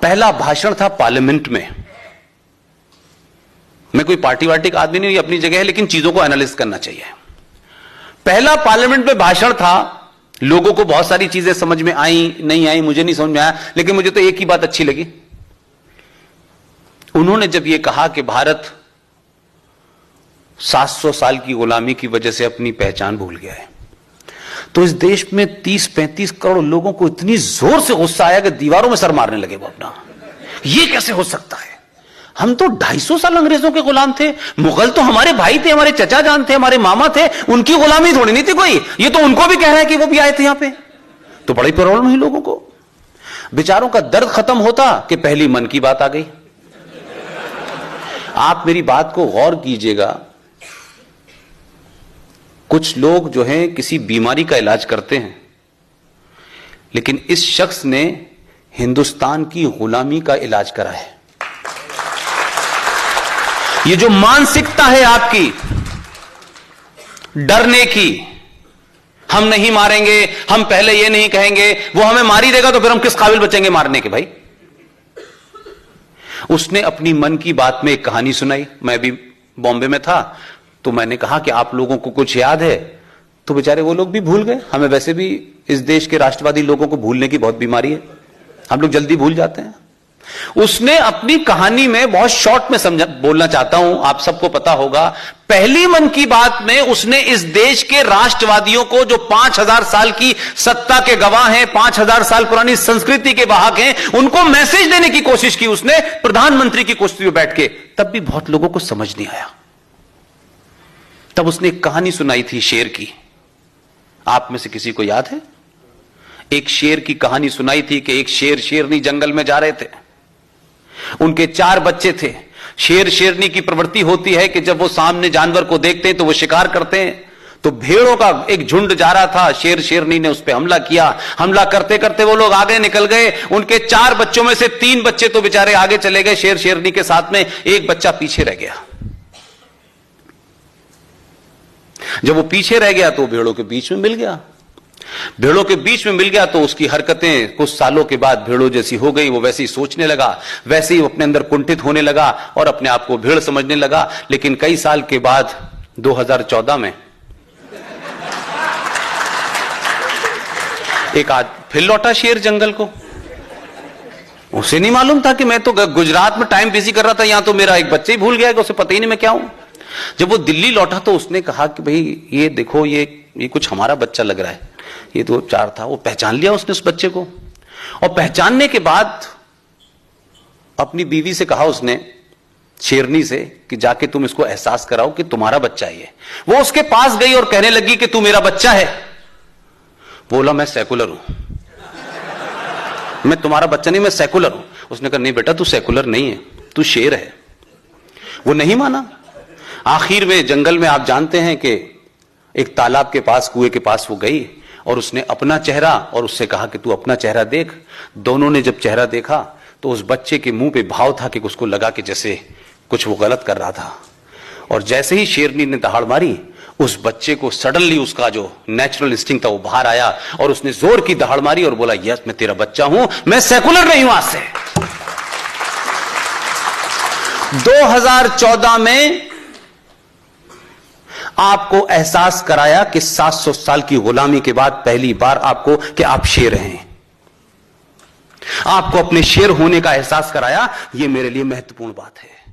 पहला भाषण था पार्लियामेंट में। मैं कोई पार्टी वार्टी का आदमी नहीं, ये अपनी जगह है, लेकिन चीजों को एनालिस करना चाहिए। पहला पार्लियामेंट में भाषण था, लोगों को बहुत सारी चीजें समझ में आई नहीं आई मुझे नहीं समझ में आया, लेकिन मुझे तो एक ही बात अच्छी लगी। उन्होंने जब यह कहा कि भारत 700 साल की गुलामी की वजह से अपनी पहचान भूल गया है, तो इस देश में 30-35 करोड़ लोगों को इतनी जोर से गुस्सा आया कि दीवारों में सर मारने लगे वो अपना। ये कैसे हो सकता है? हम तो 250 साल अंग्रेजों के गुलाम थे, मुगल तो हमारे भाई थे, हमारे चचा जान थे, हमारे मामा थे, उनकी गुलामी थोड़ी नहीं थी कोई। ये तो उनको भी कह रहा है कि वो भी आए थे यहां पे, तो बड़ी प्रॉब्लम हुई लोगों को। बेचारों का दर्द खत्म होता कि पहली मन की बात आ गई। आप मेरी बात को गौर कीजिएगा, कुछ लोग जो हैं किसी बीमारी का इलाज करते हैं, लेकिन इस शख्स ने हिंदुस्तान की गुलामी का इलाज करा है। ये जो मानसिकता है आपकी डरने की, हम नहीं मारेंगे, हम पहले ये नहीं कहेंगे, वो हमें मार ही देगा तो फिर हम किस काबिल बचेंगे मारने के भाई। उसने अपनी मन की बात में एक कहानी सुनाई। मैं भी बॉम्बे में था तो मैंने कहा कि आप लोगों को कुछ याद है, तो बेचारे वो लोग भी भूल गए। हमें वैसे भी इस देश के राष्ट्रवादी लोगों को भूलने की बहुत बीमारी है, हम लोग जल्दी भूल जाते हैं। उसने अपनी कहानी में बहुत शॉर्ट में बोलना चाहता हूं, आप सबको पता होगा, पहली मन की बात में उसने इस देश के राष्ट्रवादियों को, जो 5000 साल की सत्ता के गवाह हैं, 5000 साल पुरानी संस्कृति के वाहक हैं, उनको मैसेज देने की कोशिश की उसने प्रधानमंत्री की कुर्सी पर बैठ के। तब भी बहुत लोगों को समझ नहीं आया। तब उसने एक कहानी सुनाई थी शेर की। आप में से किसी को याद है? एक शेर की कहानी सुनाई थी कि एक शेर शेरनी जंगल में जा रहे थे, उनके 4 बच्चे थे। शेर शेरनी की प्रवृत्ति होती है कि जब वो सामने जानवर को देखते हैं तो वो शिकार करते हैं। तो भेड़ों का एक झुंड जा रहा था, शेर शेरनी ने उस पर हमला किया। हमला करते करते वो लोग आगे निकल गए। उनके 4 बच्चों में से 3 बच्चे तो बेचारे आगे चले गए शेर शेरनी के साथ में, एक बच्चा पीछे रह गया। जब वो पीछे रह गया तो भेड़ों के बीच में मिल गया। भेड़ों के बीच में मिल गया तो उसकी हरकतें कुछ सालों के बाद भेड़ों जैसी हो गई। वो वैसे ही सोचने लगा, वैसे ही अपने अंदर कुंठित होने लगा और अपने आप को भेड़ समझने लगा। लेकिन कई साल के बाद 2014 में एक आज फिर लौटा शेर जंगल को। उसे नहीं मालूम था कि मैं तो गुजरात में टाइम बिजी कर रहा था, यहां तो मेरा एक बच्चे ही भूल गया कि उसे पता ही नहीं मैं क्या हूं। जब वो दिल्ली लौटा तो उसने कहा कि भाई ये देखो, ये कुछ हमारा बच्चा लग रहा है। ये तो 4 था। वो पहचान लिया उसने उस बच्चे को, और पहचानने के बाद अपनी बीवी से कहा उसने, शेरनी से, कि जाके तुम इसको एहसास कराओ कि तुम्हारा बच्चा है ये। वो उसके पास गई और कहने लगी कि तू मेरा बच्चा है। बोला मैं सेकुलर हूं, मैं तुम्हारा बच्चा नहीं, मैं सेकुलर हूं। उसने कहा नहीं बेटा तू सेकुलर नहीं है, तू शेर है। वो नहीं माना। आखिर में जंगल में आप जानते हैं कि एक तालाब के पास, कुएं के पास वो गई और उसने अपना चेहरा और उससे कहा कि तू अपना चेहरा देख। दोनों ने जब चेहरा देखा तो उस बच्चे के मुंह पे भाव था कि उसको लगा कि जैसे कुछ वो गलत कर रहा था। और जैसे ही शेरनी ने दहाड़ मारी, उस बच्चे को सडनली उसका जो नेचुरल इंस्टिंक्ट था वो बाहर आया और उसने जोर की दहाड़ मारी और बोला यस मैं तेरा बच्चा हूं, मैं सेकुलर नहीं हूं आज से। 2014 में आपको एहसास कराया कि 700 साल की गुलामी के बाद पहली बार आपको कि आप शेर हैं। आपको अपने शेर होने का एहसास कराया। यह मेरे लिए महत्वपूर्ण बात है।